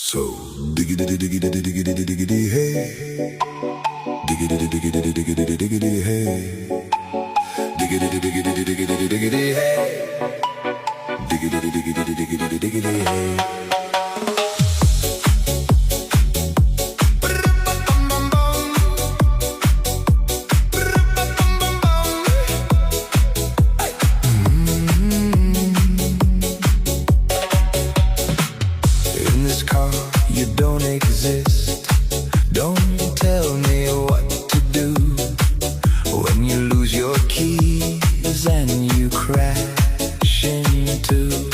So diggity diggity diggity diggity hey, diggity diggity diggity diggity hey, diggity diggity diggity diggity hey, diggity diggity diggity diggity hey. In this car, you don't exist. Don't tell me what to do when you lose your keys and you crash into